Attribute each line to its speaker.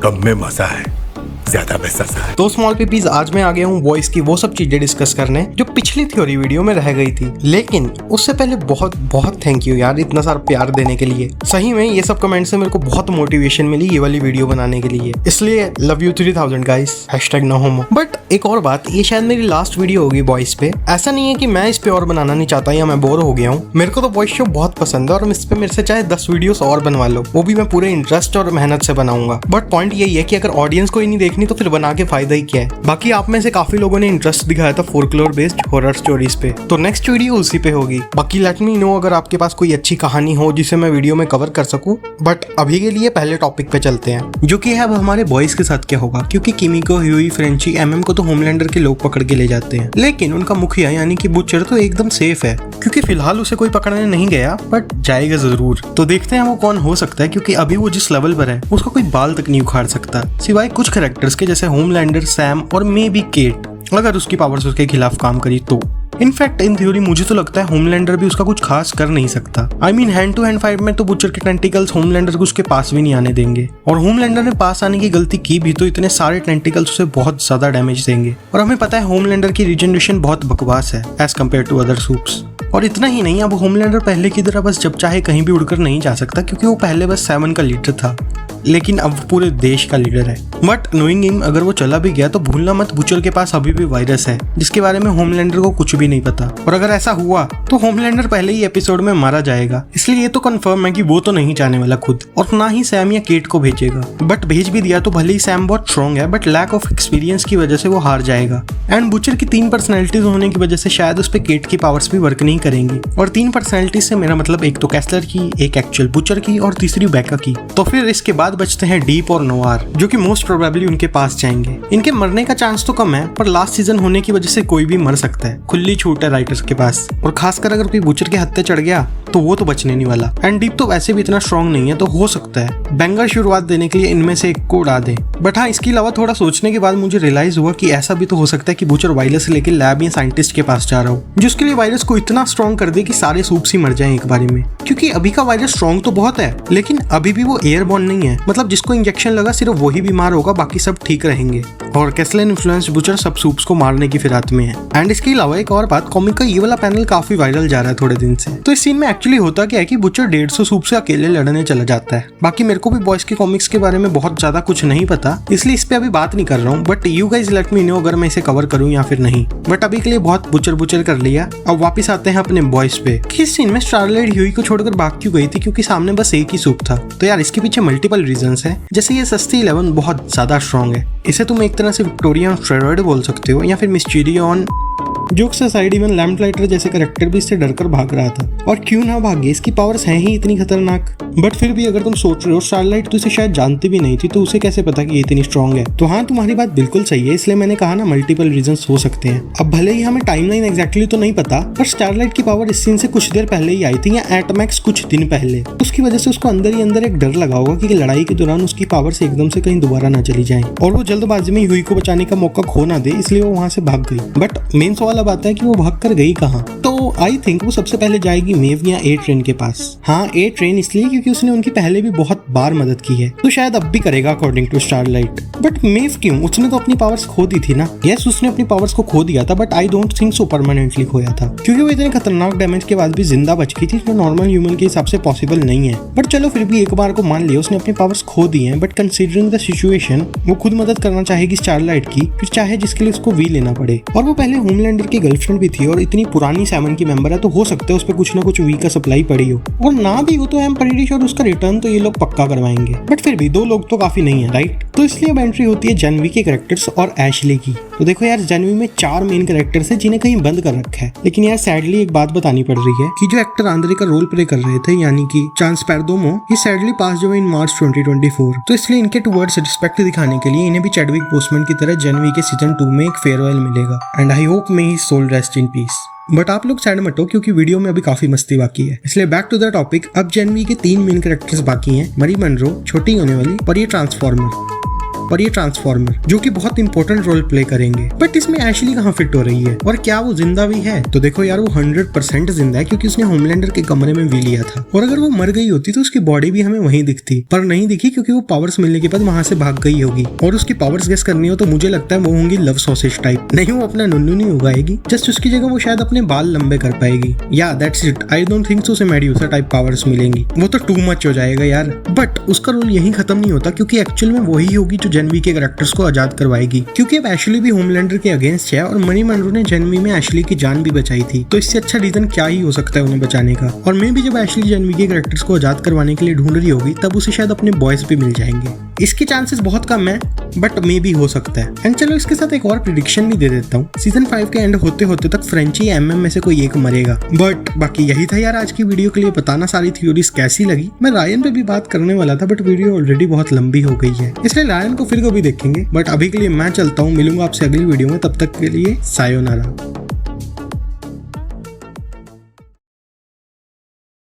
Speaker 1: कम में मजा है, ज्यादा में सजा है।
Speaker 2: तो स्मॉल पीपीज, आज मैं आ गया हूँ वॉइस की वो सब चीजें डिस्कस करने जो पिछली थ्योरी वीडियो में रह गई थी। लेकिन उससे पहले बहुत बहुत थैंक यू यार इतना सारा प्यार देने के लिए। सही में ये सब कमेंट से मेरे को बहुत मोटिवेशन मिली ये वाली वीडियो बनाने के लिए, इसलिए love you 3000 guys, #NoHomo। But एक और बात, ये शायद मेरी लास्ट वीडियो होगी वॉइस पे। ऐसा नहीं है कि मैं इस पे और बनाना नहीं चाहता या मैं बोर हो गया हूँ। मेरे को तो वॉइस शो बहुत पसंद है और इस पे मेरे से चाहे 10 वीडियोस और बनवा लो, वो भी मैं पूरे इंटरेस्ट और मेहनत से बनाऊंगा। बट पॉइंट यही है कि अगर ऑडियंस को ही नहीं देखनी तो फिर बना के फायदा ही क्या है। बाकी आप में से काफी लोगों ने इंटरेस्ट दिखाया था फोल्कलोर बेस्ड हॉरर स्टोरीज पे, तो नेक्स्ट वीडियो उसी पे होगी। बाकी लेट मी नो अगर आपके पास कोई अच्छी कहानी हो जिसे मैं वीडियो में कवर कर सकूं। बट अभी के लिए पहले टॉपिक पे चलते हैं, जो कि है अब हमारे बॉयज के साथ क्या होगा। क्योंकि किमिको, ह्यूई, फ्रेंची, एमएम को तो होमलैंडर के लोग पकड़ के ले जाते हैं, लेकिन उनका मुखिया यानी कि बुचर तो एकदम सेफ है, क्योंकि फिलहाल उसे कोई पकड़ने नहीं गया, बट जाएगा जरूर। तो देखते हैं वो कौन हो सकता है, क्योंकि अभी वो जिस लेवल पर है उसका कोई बाल तक नहीं उखाड़ सकता, सिवाय कुछ कैरेक्टर्स के जैसे होमलैंडर, सैम और मे बी केट, अगर उसकी पावर्स उसके खिलाफ काम करी तो। इनफैक्ट इन थ्योरी मुझे तो लगता है होमलैंडर भी उसका कुछ खास कर नहीं सकता। I mean hand to hand fight में तो बुचर के टेंटिकल्स होमलैंडर को उसके पास भी नहीं आने देंगे, और होमलैंडर ने पास आने की गलती की भी तो इतने सारे टेंटिकल्स उसे बहुत ज्यादा डैमेज देंगे। और हमें पता है होमलैंडर की रिजनरेशन बहुत बकवास है as compare to other soups. और इतना ही नहीं, अब होमलैंडर पहले की तरह बस जब चाहे कहीं भी उड़कर नहीं जा सकता, क्योंकि वो पहले बस 7 का लीडर था, लेकिन अब पूरे देश का लीडर है। बट नोइंग हिम, अगर वो चला भी गया तो भूलना मत बुचर के पास अभी भी वायरस है जिसके बारे में होमलैंडर को कुछ भी नहीं पता। और अगर ऐसा हुआ तो होमलैंडर पहले ही एपिसोड में मारा जाएगा, इसलिए ये तो कंफर्म है कि वो तो नहीं जाने वाला खुद, और ना ही सैम या केट को भेजेगा। बट भेज भी दिया तो भले ही सैम बहुत स्ट्रॉन्ग है, बट लैक ऑफ एक्सपीरियंस की वजह से वो हार जाएगा। एंड बुचर की 3 पर्सनैलिटीज होने की वजह से शायद उस पर केट की पावर्स भी वर्क नहीं करेंगी। और 3 पर्सनैलिटीज से मेरा मतलब एक तो कैसलर की, एक एक्चुअल बुचर की और तीसरी बैका की। तो फिर इसके बाद बचते हैं डीप और नोवार, जो कि मोस्ट प्रोबेबली उनके पास जाएंगे। इनके मरने का चांस तो कम है, पर लास्ट सीजन होने की वजह से कोई भी मर सकता है, खुली छूट है राइटर्स के पास। और खासकर अगर कोई बुचर के हत्थे चढ़ गया तो वो तो बचने नहीं वाला। एंड डीप तो वैसे भी इतना स्ट्रॉन्ग नहीं है, तो हो सकता है बैंगर शुरुआत देने के लिए इनमें से एक को उड़ा दे। बट हाँ, इसके अलावा थोड़ा सोचने के बाद मुझे रियलाइज हुआ कि ऐसा भी तो हो सकता है कि बुचर वायरस लेके लैब या साइंटिस्ट के पास जा रहा हो, जिसके लिए वायरस को इतना स्ट्रॉन्ग कर दे कि सारे सूप्स ही मर जाएं एक बारी में। क्योंकि अभी का वायरस स्ट्रॉन्ग तो बहुत है, लेकिन अभी भी वो एयरबॉर्न नहीं है। मतलब जिसको इंजेक्शन लगा सिर्फ वही बीमार होगा, बाकी सब ठीक रहेंगे। और कैसलन इन्फ्लुएंस्ड बुचर सब सूप्स को मारने की फिरात में है। एंड इसके अलावा एक और बात, कॉमिक का ये वाला पैनल काफी वायरल जा रहा है थोड़े दिन से। तो इस सीन में एक्चुअली होता क्या है कि बुचर 150 सूप से अकेले लड़ने चला जाता है। बाकी मेरे को भी बॉयज के कॉमिक्स के बारे में बहुत ज्यादा कुछ नहीं पता, इसलिए इस पे अभी बात नहीं कर रहा हूँ। But you guys let me know अगर मैं इसे कवर करूँ या फिर नहीं। बट अभी के लिए बहुत बुचर कर लिया, अब वापिस आते हैं अपने बॉयज पे। इस सीन में स्टारलाइट ह्यूई को छोड़कर भाग क्यों गई थी, क्योंकि सामने बस एक ही सूप था। तो यार इसके पीछे मल्टीपल रीजंस है, जैसे ये सस्ती 11 बहुत ज्यादा स्ट्रॉन्ग है, इसे तुम एक तरह से विक्टोरिया ऑन स्टेरॉइड बोल सकते हो, या फिर Mysterio on jokes side. Even lamplighter जैसे कैरेक्टर भी इससे डरकर भाग रहा था, और क्यों ना भागे, इसकी पावर्स हैं ही इतनी खतरनाक। बट फिर भी अगर तुम सोच रहे हो स्टारलाइट तो इसे शायद जानती भी नहीं थी, तो उसे कैसे पता कि ये इतनी स्ट्रॉन्ग है। तो हाँ, तुम्हारी बात बिल्कुल सही है, इसलिए मैंने कहा ना मल्टीपल रीजंस हो सकते हैं। अब भले ही हमें टाइमलाइन एग्जैक्टली तो नहीं पता, पर स्टारलाइट की पावर इस सीन से कुछ देर पहले ही आई थी, या एटमैक्स कुछ दिन पहले। उसकी वजह से उसको अंदर ही अंदर एक डर लगा होगा कि लड़ाई के दौरान उसकी पावर से एकदम से कहीं दोबारा ना चली जाए, और वो जल्दबाजी में ह्यूई को बचाने का मौका खो ना दे, इसलिए वो वहां से भाग गई। बट मेन सवाल अब आता है कि वो भाग कर गई कहाँ। तो आई थिंक वो सबसे पहले जाएगी मेव या ए ट्रेन के पास। हाँ, ए ट्रेन इसलिए क्योंकि उसने उनकी पहले भी बहुत बार मदद की है, तो शायद अब भी करेगा अकॉर्डिंग टू स्टारलाइट। बट मेव क्यों? उसने तो अपनी पावर्स खो दी थी ना। यस, उसने अपनी पावर्स को खो दिया था, but I don't think so permanently खोया था, क्योंकि वो इतने खतरनाक डैमेज के बाद भी जिंदा बच गई थी, जो नॉर्मल ह्यूमन के हिसाब से पॉसिबल नहीं है। बट चलो फिर भी एक बार को मान लिया उसने अपनी पावर्स खो दी हैं, बट कंसीडरिंग द सिचुएशन वो खुद मदद करना चाहेगी स्टारलाइट की, फिर चाहे जिसके लिए उसको वी लेना पड़े। और वो पहले होमलैंडर की गर्लफ्रेंड भी थी, और इतनी पुरानी 7 की मेंबर है, तो हो सकता है उस पर कुछ ना कुछ वी का सप्लाई पड़ी हो, और ना भी हो तो आई एम प्रीटी श्योर उसका रिटर्न तो ये लोग पक्का करवाएंगे। बट फिर भी 2 लोग तो काफी नहीं है, राइट? तो इसलिए अब एंट्री होती है जेनवी के कैरेक्टर्स और एशली की। तो देखो यार, जेनवी में 4 मेन कैरेक्टर्स हैं जिन्हें कहीं बंद कर रखा है। लेकिन यार सैडली एक बात बतानी पड़ रही है कि जो एक्टर आंद्रे का रोल प्ले कर रहे थे, यानी कि चांस पेरदोमो, ये सैडली पास अवे इन मार्च 2024। तो इसलिए इनके टुवर्ड्स रिस्पेक्ट दिखाने के लिए इन्हें भी चैडविक बोसमैन की तरह जेनवी के सीजन 2 में एक फेयरवेल मिलेगा। And I hope may he soul rest in peace. But आप लोग सैड मत हो, क्योंकि वीडियो में अभी काफी मस्ती बाकी है, इसलिए बैक टू द टॉपिक। अब जेनवी के 3 मेन कैरेक्टर्स बाकी हैं, मरी मनरो, छोटी होने वाली और ये ट्रांसफॉर्मर। और ये ट्रांसफॉर्मर, जो कि बहुत इंपॉर्टेंट रोल प्ले करेंगे। बट इसमें एशली कहाँ फिट हो रही है और क्या वो जिंदा भी है? तो देखो यार, वो 100% जिंदा है क्योंकि उसने होमलैंडर के कमरे में भी लिया था। और अगर वो मर गई होती तो उसकी बॉडी भी हमें वहीं दिखती, पर नहीं दिखी क्योंकि वो पावर्स मिलने के बाद वहां से भाग गई होगी। और उसकी पावर्स गेस करनी हो तो मुझे लगता है वो होंगी लव सॉसेज टाइप। नहीं, वो अपना नुन्नू नहीं उगाएगी, जस्ट उसकी जगह वो शायद अपने बाल लंबे कर पाएगी। या that's it, I don't think so उसे मेड्यूसा टाइप पावर्स मिलेंगी, वो तो टू मच हो जाएगा यार। बट उसका रोल यहीं खत्म नहीं होता क्योंकि एक्चुअल में वही होगी जो जेनवी के कैरेक्टर्स को आजाद करवाएगी। क्योंकि अब एशली भी होमलैंडर के अगेंस्ट है और मनी मंड्रो ने जेनवी में एशली की जान भी बचाई थी, तो इससे अच्छा रीजन क्या ही हो सकता है उन्हें बचाने का। और मैं भी जब एशली जेनवी के कैरेक्टर्स को आजाद करवाने के लिए ढूंढ रही होगी तब उसे शायद अपने बॉयज भी मिल जाएंगे। इसके चांसेस बहुत कम है, बट मे भी हो सकता है। एंड चलो इसके साथ एक और प्रिडिक्शन भी दे देता हूँ, सीजन 5 के एंड होते होते तक फ्रेंची एमएम में से कोई एक मरेगा। बट बाकी यही था यार आज की वीडियो के लिए। बताना सारी थ्योरीज कैसी लगी। मैं रायन पे भी बात करने वाला था बट वीडियो ऑलरेडी बहुत लंबी हो गई है, इसलिए रायन को फिर कभी देखेंगे। बट अभी के लिए मैं चलता हूँ, मिलूंगा आपसे अगली वीडियो में, तब तक के लिए सायोनारा।